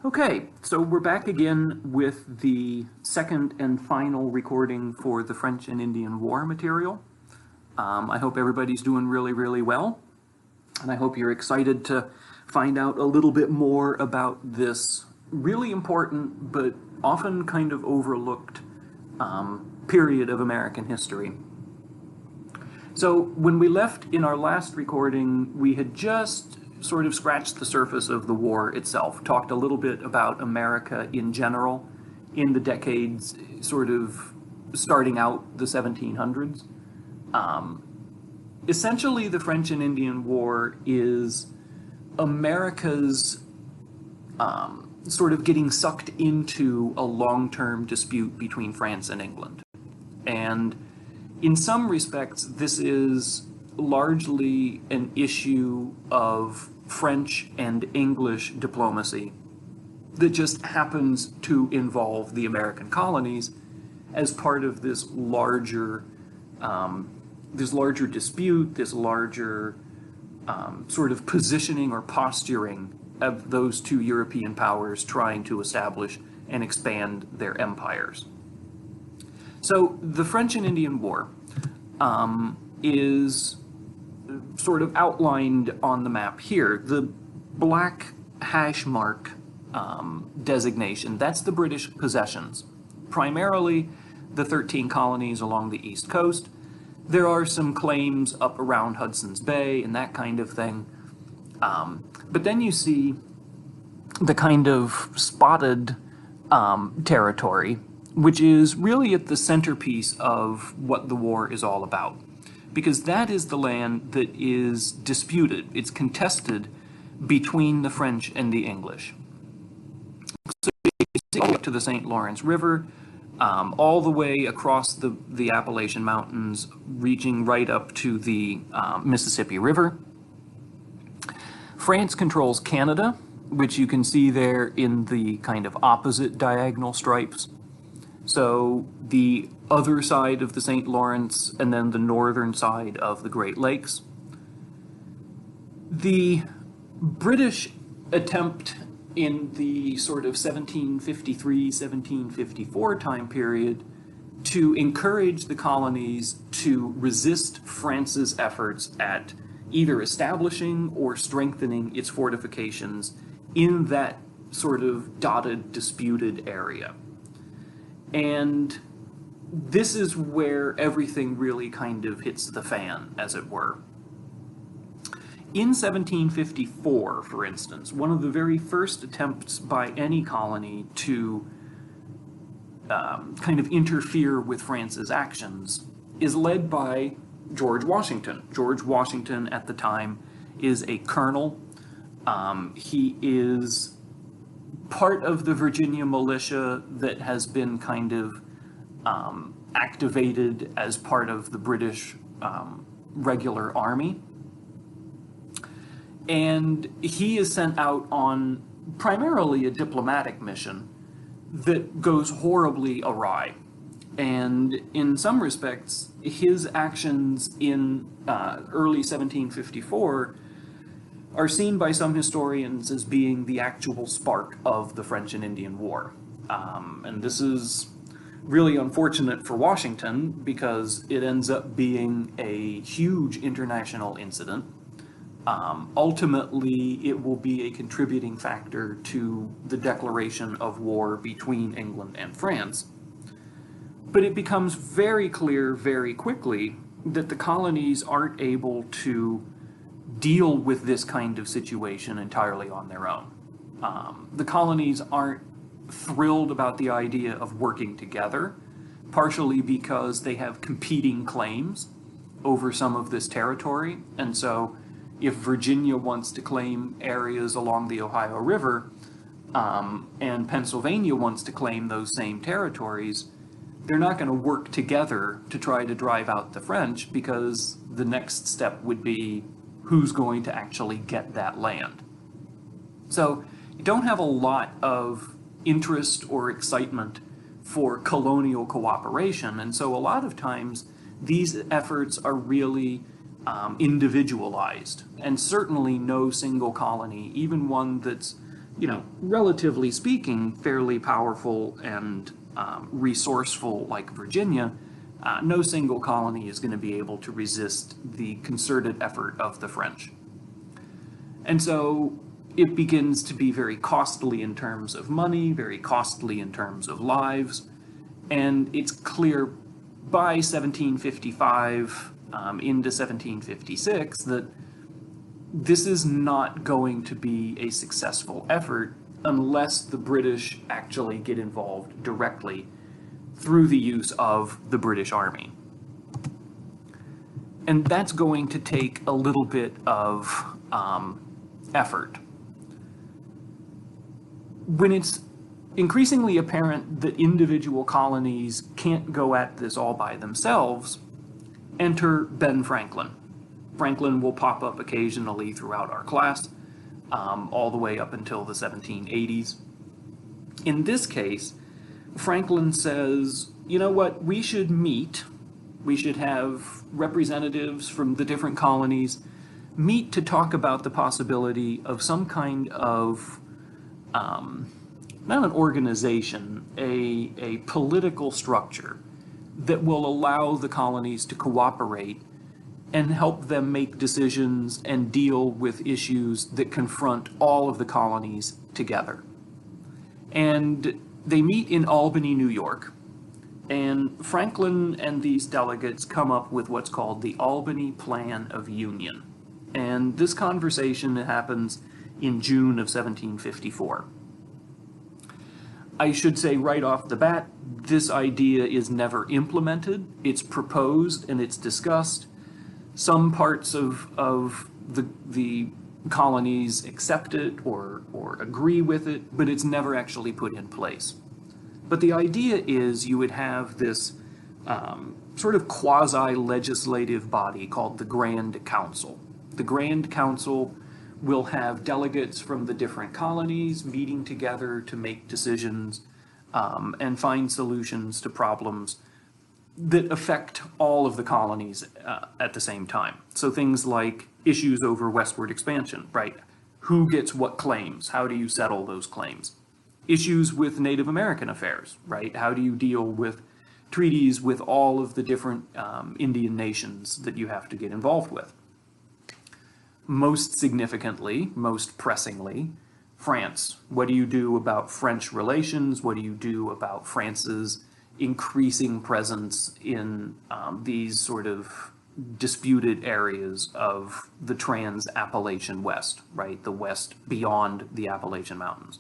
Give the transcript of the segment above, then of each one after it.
Okay, so we're back again with the second and final recording for the French and Indian War material. I hope everybody's doing really, really well, and I hope you're excited to find out a little bit more about this really important but often kind of overlooked period of American history. So when we left in our last recording, we had just sort of scratched the surface of the war itself, talked a little bit about America in general in the decades sort of starting out the 1700s. Essentially, the French and Indian War is America's sort of getting sucked into a long-term dispute between France and England. And in some respects, this is largely an issue of French and English diplomacy that just happens to involve the American colonies as part of this larger dispute, this larger sort of positioning or posturing of those two European powers trying to establish and expand their empires. So the French and Indian War is sort of outlined on the map here. The black hash mark designation, that's the British possessions. Primarily the 13 colonies along the East Coast. There are some claims up around Hudson's Bay and that kind of thing. But then you see the kind of spotted territory, which is really at the centerpiece of what the war is all about. Because that is the land that is disputed, it's contested between the French and the English. So you go up to the St. Lawrence River, all the way across the Appalachian Mountains, reaching right up to the Mississippi River. France controls Canada, which you can see there in the kind of opposite diagonal stripes. So the other side of the St. Lawrence and then the northern side of the Great Lakes. The British attempt in the sort of 1753-1754 time period to encourage the colonies to resist France's efforts at either establishing or strengthening its fortifications in that sort of dotted, disputed area. And this is where everything really kind of hits the fan, as it were. In 1754, for instance, one of the very first attempts by any colony to kind of interfere with France's actions is led by George Washington. George Washington at the time is a colonel. He is part of the Virginia militia that has been kind of activated as part of the British regular army. And he is sent out on primarily a diplomatic mission that goes horribly awry. And in some respects, his actions in early 1754 are seen by some historians as being the actual spark of the French and Indian War. And this is really unfortunate for Washington because it ends up being a huge international incident. Ultimately, it will be a contributing factor to the declaration of war between England and France. But it becomes very clear very quickly that the colonies aren't able to deal with this kind of situation entirely on their own. The colonies aren't thrilled about the idea of working together, partially because they have competing claims over some of this territory. And so if Virginia wants to claim areas along the Ohio River, and Pennsylvania wants to claim those same territories, they're not going to work together to try to drive out the French, because the next step would be who's going to actually get that land. So you don't have a lot of interest or excitement for colonial cooperation, and so a lot of times these efforts are really individualized, and certainly no single colony, even one that's relatively speaking, fairly powerful and resourceful like Virginia, no single colony is going to be able to resist the concerted effort of the French. And so it begins to be very costly in terms of money, very costly in terms of lives, and it's clear by 1755 into 1756 that this is not going to be a successful effort unless the British actually get involved directly through the use of the British Army. And that's going to take a little bit of effort. When it's increasingly apparent that individual colonies can't go at this all by themselves, enter Ben Franklin. Franklin will pop up occasionally throughout our class, all the way up until the 1780s. In this case, Franklin says, you know what, we should meet, we should have representatives from the different colonies meet to talk about the possibility of some kind of, not an organization, a political structure that will allow the colonies to cooperate and help them make decisions and deal with issues that confront all of the colonies together. And they meet in Albany, New York, and Franklin and these delegates come up with what's called the Albany Plan of Union. And this conversation happens in June of 1754. I should say right off the bat, this idea is never implemented. It's proposed and it's discussed. Some parts of the colonies accept it or agree with it, but it's never actually put in place. But the idea is you would have this sort of quasi-legislative body called the Grand Council. The Grand Council will have delegates from the different colonies meeting together to make decisions and find solutions to problems that affect all of the colonies at the same time. So things like issues over westward expansion, right? Who gets what claims? How do you settle those claims? Issues with Native American affairs, right? How do you deal with treaties with all of the different Indian nations that you have to get involved with? Most significantly, most pressingly, France. What do you do about French relations? What do you do about France's increasing presence in these sort of disputed areas of the trans-Appalachian West, right? The West beyond the Appalachian Mountains.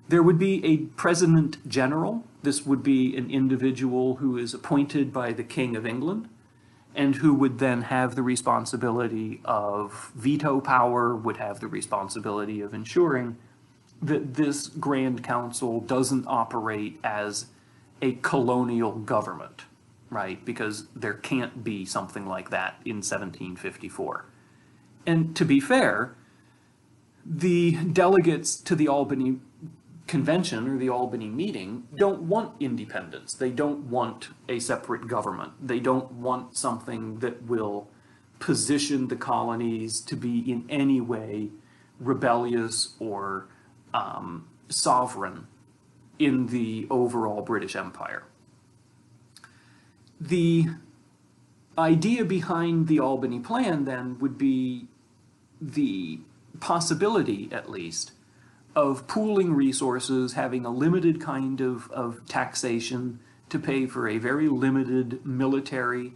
There would be a president general. This would be an individual who is appointed by the King of England and who would then have the responsibility of veto power, would have the responsibility of ensuring that this Grand Council doesn't operate as a colonial government, right? Because there can't be something like that in 1754. And to be fair, the delegates to the Albany Convention or the Albany meeting don't want independence. They don't want a separate government. They don't want something that will position the colonies to be in any way rebellious or sovereign in the overall British Empire. The idea behind the Albany Plan then would be the possibility, at least, of pooling resources, having a limited kind of taxation to pay for a very limited military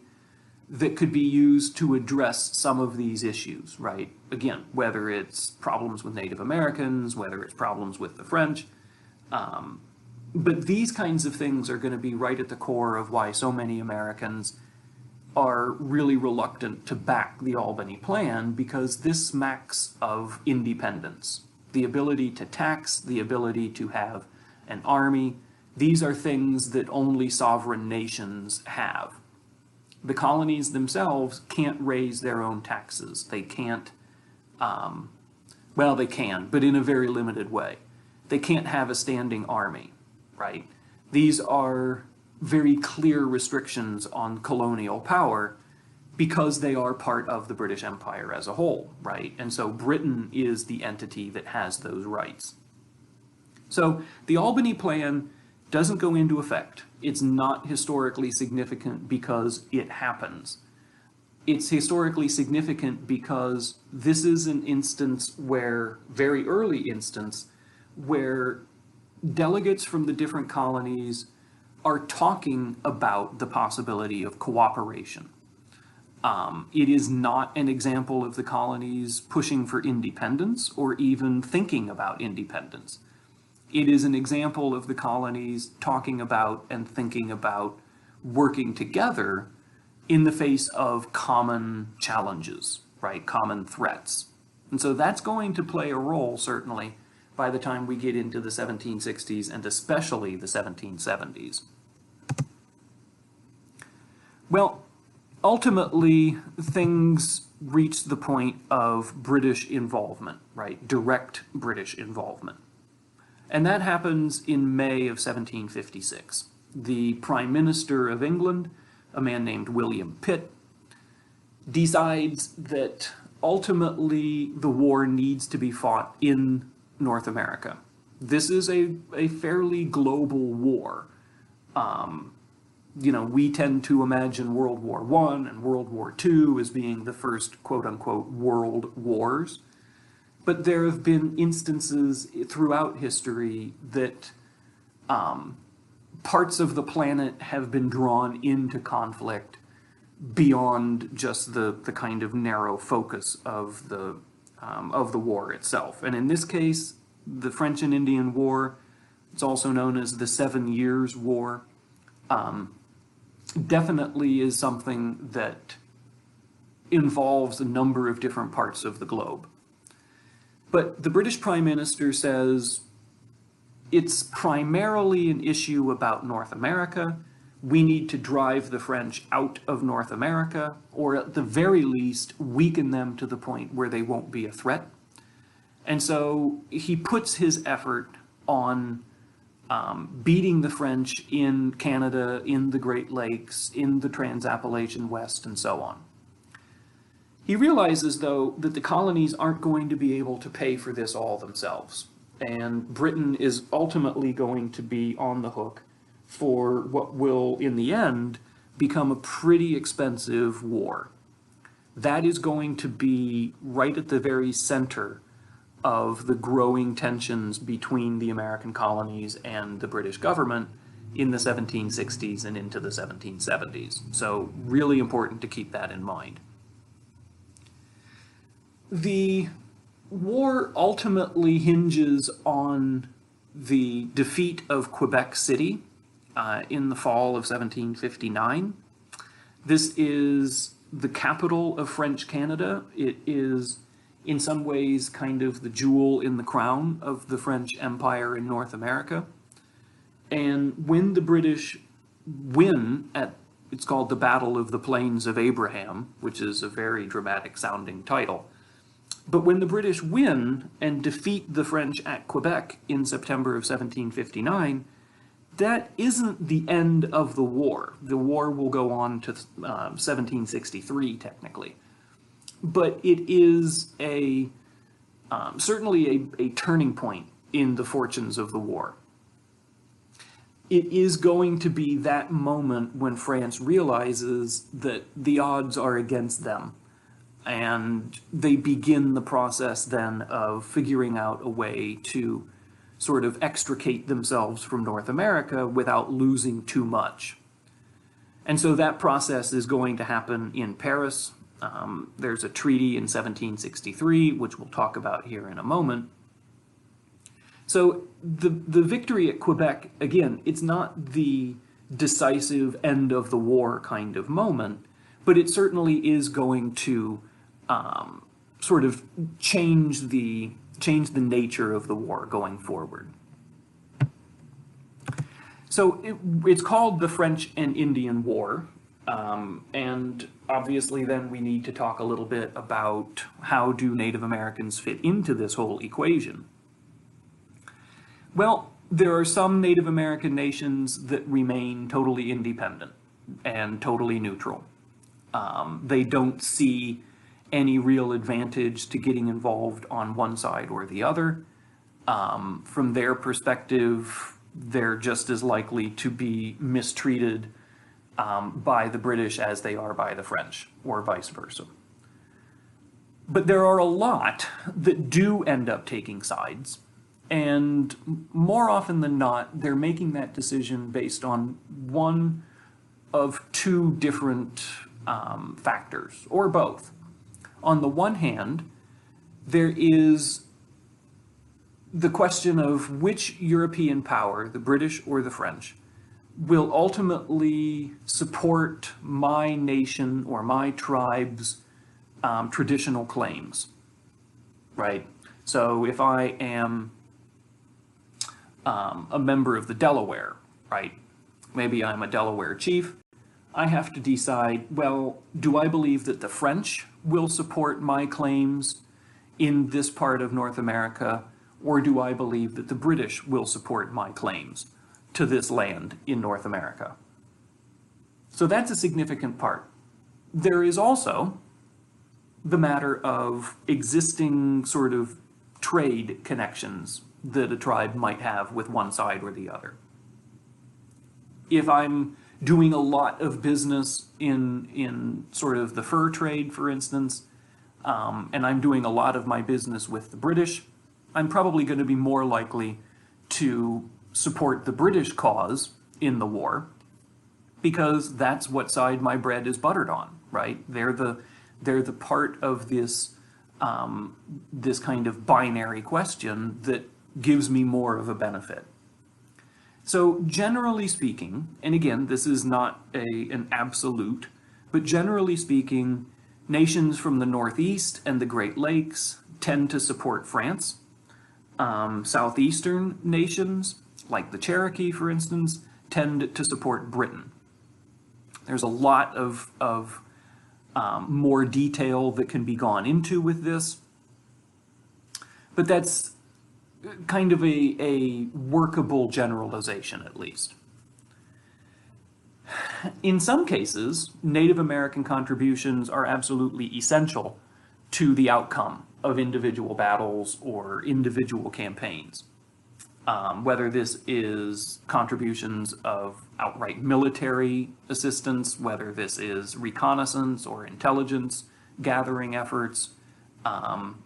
that could be used to address some of these issues, right? Again, whether it's problems with Native Americans, whether it's problems with the French, but these kinds of things are going to be right at the core of why so many Americans are really reluctant to back the Albany Plan, because this smacks of independence. The ability to tax, the ability to have an army, these are things that only sovereign nations have. The colonies themselves can't raise their own taxes. They can't, well, they can, but in a very limited way. They can't have a standing army, right? These are very clear restrictions on colonial power because they are part of the British Empire as a whole, right? And so Britain is the entity that has those rights. So the Albany Plan doesn't go into effect. It's not historically significant because it happens. It's historically significant because this is an instance where, very early instance, where delegates from the different colonies are talking about the possibility of cooperation. It is not an example of the colonies pushing for independence or even thinking about independence. It is an example of the colonies talking about and thinking about working together in the face of common challenges, right? Common threats. And so that's going to play a role, certainly, by the time we get into the 1760s and especially the 1770s. Well, ultimately, things reach the point of British involvement, right? Direct British involvement. And that happens in May of 1756. The Prime Minister of England, a man named William Pitt, decides that ultimately the war needs to be fought in North America. This is a fairly global war. You know, we tend to imagine World War I and World War II as being the first quote-unquote world wars. But there have been instances throughout history that parts of the planet have been drawn into conflict beyond just the kind of narrow focus of the war itself. And in this case, the French and Indian War, it's also known as the 7 Years' War, definitely is something that involves a number of different parts of the globe. But the British Prime Minister says it's primarily an issue about North America. We need to drive the French out of North America, or at the very least, weaken them to the point where they won't be a threat. And so he puts his effort on beating the French in Canada, in the Great Lakes, in the Trans-Appalachian West, and so on. He realizes, though, that the colonies aren't going to be able to pay for this all themselves, and Britain is ultimately going to be on the hook for what will, in the end, become a pretty expensive war. That is going to be right at the very center of the growing tensions between the American colonies and the British government in the 1760s and into the 1770s. So really important to keep that in mind. The war ultimately hinges on the defeat of Quebec City in the fall of 1759. This is the capital of French Canada. It is, in some ways, kind of the jewel in the crown of the French Empire in North America. And when the British win it's called the Battle of the Plains of Abraham, which is a very dramatic sounding title. But when the British win and defeat the French at Quebec in September of 1759, that isn't the end of the war. The war will go on to 1763, technically. But it is certainly a turning point in the fortunes of the war. It is going to be that moment when France realizes that the odds are against them. And they begin the process then of figuring out a way to sort of extricate themselves from North America without losing too much. And so that process is going to happen in Paris. There's a treaty in 1763, which we'll talk about here in a moment. So the victory at Quebec, again, it's not the decisive end of the war kind of moment, but it certainly is going to sort of change the nature of the war going forward. So it's called the French and Indian War, and obviously then we need to talk a little bit about how do Native Americans fit into this whole equation. Well, there are some Native American nations that remain totally independent and totally neutral. They don't see any real advantage to getting involved on one side or the other. From their perspective, they're just as likely to be mistreated by the British as they are by the French, or vice versa. But there are a lot that do end up taking sides, and more often than not, they're making that decision based on one of two different factors, or both. On the one hand, there is the question of which European power, the British or the French, will ultimately support my nation or my tribe's traditional claims, right? So if I am a member of the Delaware, right? Maybe I'm a Delaware chief. I have to decide, well, do I believe that the French will support my claims in this part of North America, or do I believe that the British will support my claims to this land in North America? So that's a significant part. There is also the matter of existing sort of trade connections that a tribe might have with one side or the other. If I'm doing a lot of business in sort of the fur trade, for instance, and I'm doing a lot of my business with the British, I'm probably going to be more likely to support the British cause in the war, because that's what side my bread is buttered on, right? They're the part of this this kind of binary question that gives me more of a benefit. So generally speaking, and again, this is not an absolute, but generally speaking, nations from the Northeast and the Great Lakes tend to support France. Southeastern nations, like the Cherokee, for instance, tend to support Britain. There's a lot of more detail that can be gone into with this, but that's kind of a workable generalization, at least. In some cases, Native American contributions are absolutely essential to the outcome of individual battles or individual campaigns. Whether this is contributions of outright military assistance, whether this is reconnaissance or intelligence gathering efforts,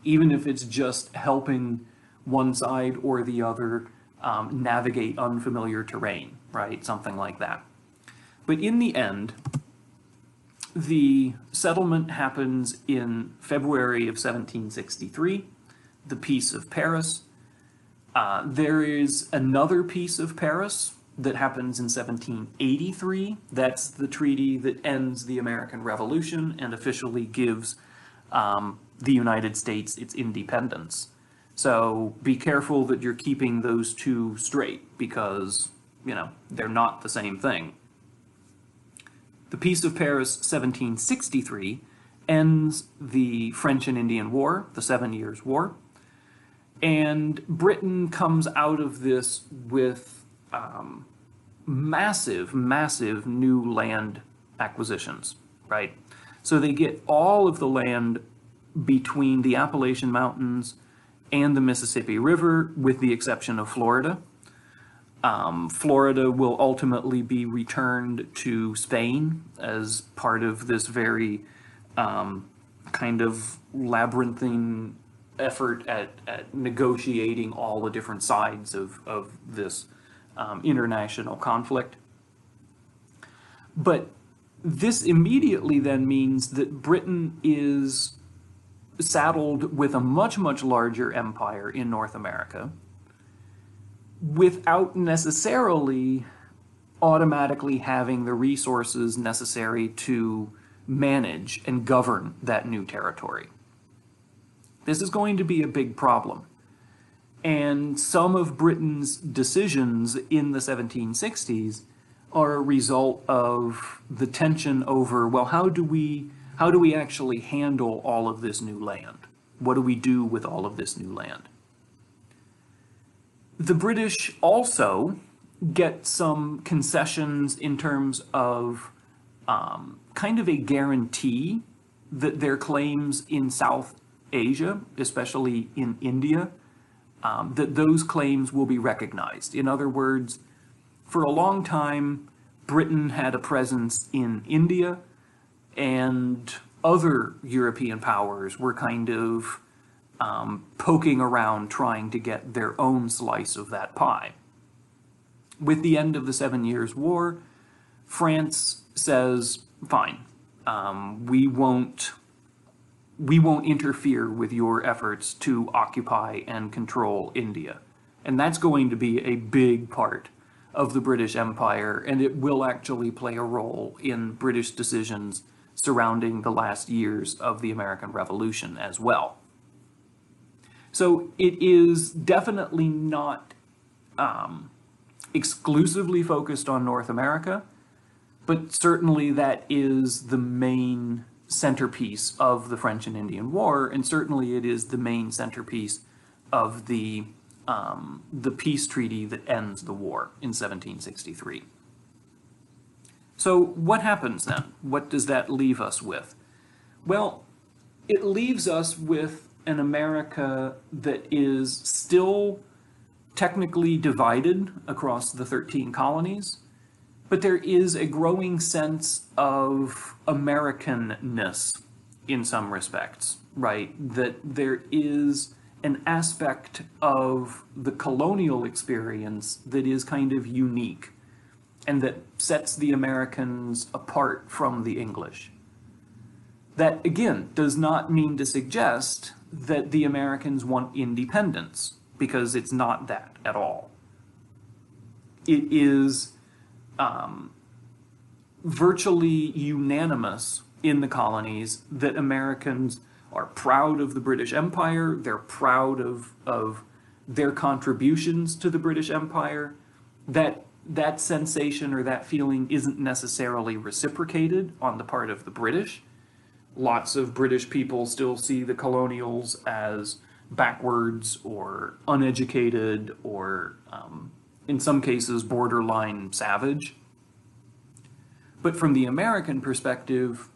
even if it's just helping one side or the other navigate unfamiliar terrain, right? Something like that. But in the end, the settlement happens in February of 1763, the Peace of Paris. There is another Peace of Paris that happens in 1783. That's the treaty that ends the American Revolution and officially gives the United States its independence. So be careful that you're keeping those two straight, because, you know, they're not the same thing. The Peace of Paris, 1763, ends the French and Indian War, the 7 Years' War, and Britain comes out of this with massive new land acquisitions, right? So they get all of the land between the Appalachian Mountains and the Mississippi River, with the exception of Florida. Florida will ultimately be returned to Spain as part of this very kind of labyrinthine effort at negotiating all the different sides of this international conflict. But this immediately then means that Britain is saddled with a much larger empire in North America, without necessarily automatically having the resources necessary to manage and govern that new territory. This is going to be a big problem. And some of Britain's decisions in the 1760s are a result of the tension over, well, how do we actually handle all of this new land? What do we do with all of this new land? The British also get some concessions in terms of kind of a guarantee that their claims in South Asia, especially in India, that those claims will be recognized. In other words, for a long time, Britain had a presence in India, and other European powers were kind of poking around trying to get their own slice of that pie. With the end of the 7 Years' War, France says, fine, we won't interfere with your efforts to occupy and control India. And that's going to be a big part of the British Empire, and it will actually play a role in British decisions surrounding the last years of the American Revolution as well. So it is definitely not exclusively focused on North America, but certainly that is the main centerpiece of the French and Indian War, and certainly it is the main centerpiece of the peace treaty that ends the war in 1763. So what happens then? What does that leave us with? Well, it leaves us with an America that is still technically divided across the 13 colonies, but there is a growing sense of Americanness in some respects, right? That there is an aspect of the colonial experience that is kind of unique and that sets the Americans apart from the English. That, again, does not mean to suggest that the Americans want independence, because it's not that at all. It is virtually unanimous in the colonies that Americans are proud of the British Empire, they're proud of their contributions to the British Empire. That sensation or that feeling isn't necessarily reciprocated on the part of the British. Lots of British people still see the colonials as backwards or uneducated or, in some cases, borderline savage. But from the American perspective,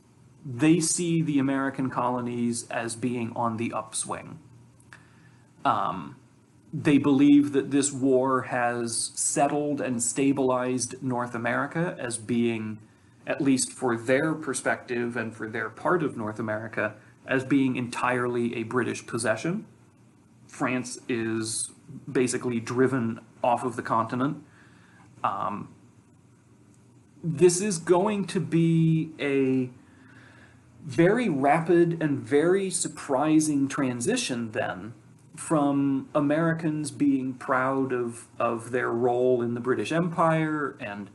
they see the American colonies as being on the upswing. They believe that this war has settled and stabilized North America as being, at least for their perspective and for their part of North America, as being entirely a British possession. France is basically driven off of the continent. This is going to be a very rapid and very surprising transition then from Americans being proud of their role in the British Empire and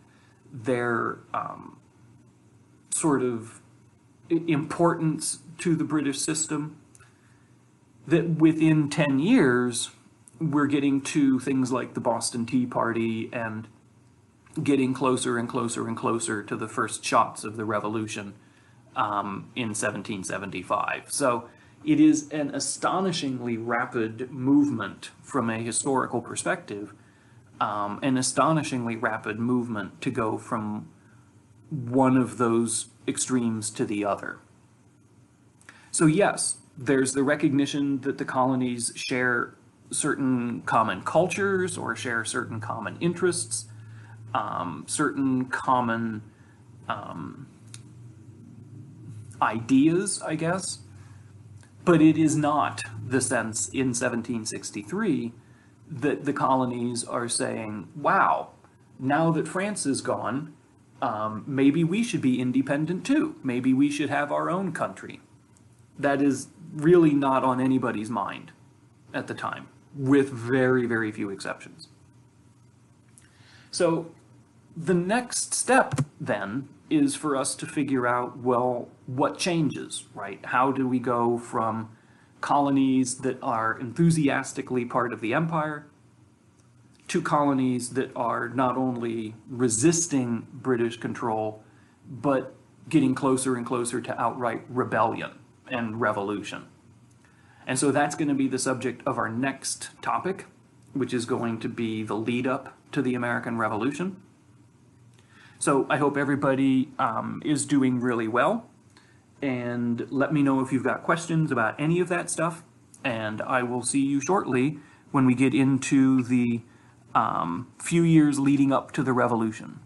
their sort of importance to the British system, that within 10 years, we're getting to things like the Boston Tea Party and getting closer and closer and closer to the first shots of the Revolution in 1775. So it is an astonishingly rapid movement from a historical perspective, an astonishingly rapid movement to go from one of those extremes to the other. So yes, there's the recognition that the colonies share certain common cultures or share certain common interests, certain common ideas, I guess. But it is not the sense in 1763 that the colonies are saying, wow, now that France is gone, maybe we should be independent too. Maybe we should have our own country. That is really not on anybody's mind at the time, with very, very few exceptions. So the next step then is for us to figure out, well, what changes, right? How do we go from colonies that are enthusiastically part of the empire to colonies that are not only resisting British control, but getting closer and closer to outright rebellion and revolution? And so that's going to be the subject of our next topic, which is going to be the lead up to the American Revolution. So I hope everybody is doing really well, and let me know if you've got questions about any of that stuff, and I will see you shortly when we get into the few years leading up to the revolution.